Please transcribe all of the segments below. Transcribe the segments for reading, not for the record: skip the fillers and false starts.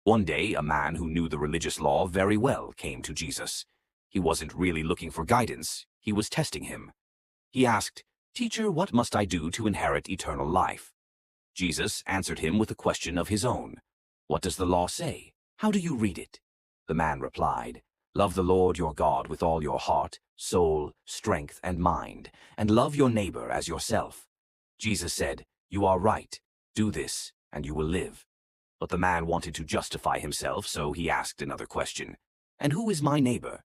One day, a man who knew the religious law very well came to Jesus. He wasn't really looking for guidance, he was testing him. He asked, "Teacher, what must I do to inherit eternal life?" Jesus answered him with a question of his own. "What does the law say? How do you read it?" The man replied, "Love the Lord your God with all your heart, soul, strength, and mind, and love your neighbor as yourself." Jesus said, "You are right. Do this, and you will live." But the man wanted to justify himself, so he asked another question. "And who is my neighbor?"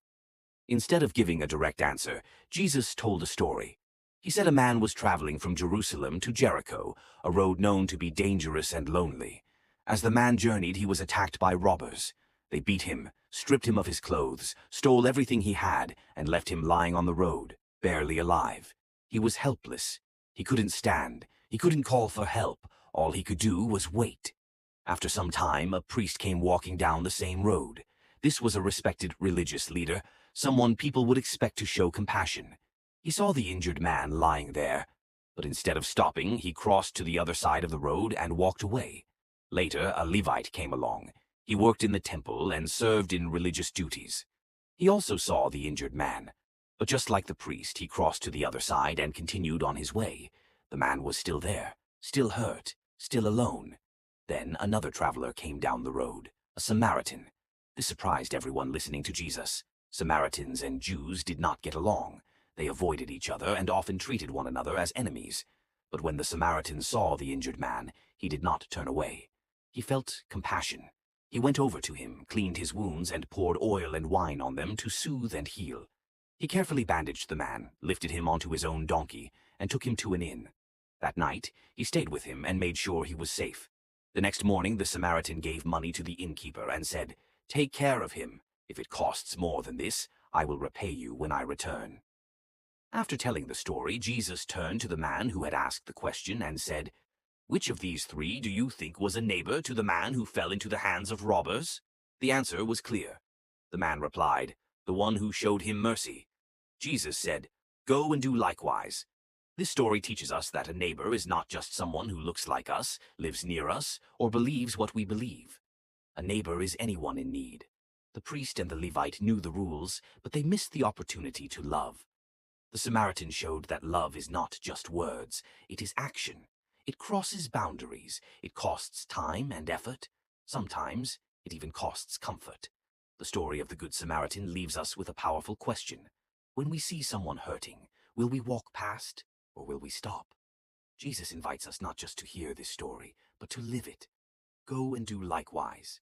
Instead of giving a direct answer, Jesus told a story. He said a man was traveling from Jerusalem to Jericho, a road known to be dangerous and lonely. As the man journeyed, he was attacked by robbers. They beat him, stripped him of his clothes, stole everything he had, and left him lying on the road, barely alive. He was helpless. He couldn't stand. He couldn't call for help. All he could do was wait. After some time, a priest came walking down the same road. This was a respected religious leader, someone people would expect to show compassion. He saw the injured man lying there, but instead of stopping, he crossed to the other side of the road and walked away. Later, a Levite came along. He worked in the temple and served in religious duties. He also saw the injured man, but just like the priest, he crossed to the other side and continued on his way. The man was still there, still hurt, still alone. Then another traveler came down the road, a Samaritan. This surprised everyone listening to Jesus. Samaritans and Jews did not get along. They avoided each other and often treated one another as enemies. But when the Samaritan saw the injured man, he did not turn away. He felt compassion. He went over to him, cleaned his wounds, and poured oil and wine on them to soothe and heal. He carefully bandaged the man, lifted him onto his own donkey, and took him to an inn. That night, he stayed with him and made sure he was safe. The next morning, the Samaritan gave money to the innkeeper and said, "Take care of him. If it costs more than this, I will repay you when I return." After telling the story, Jesus turned to the man who had asked the question and said, "Which of these three do you think was a neighbor to the man who fell into the hands of robbers?" The answer was clear. The man replied, "The one who showed him mercy." Jesus said, "Go and do likewise." This story teaches us that a neighbor is not just someone who looks like us, lives near us, or believes what we believe. A neighbor is anyone in need. The priest and the Levite knew the rules, but they missed the opportunity to love. The Samaritan showed that love is not just words, it is action. It crosses boundaries. It costs time and effort. Sometimes it even costs comfort. The story of the Good Samaritan leaves us with a powerful question. When we see someone hurting, will we walk past or will we stop? Jesus invites us not just to hear this story, but to live it. Go and do likewise.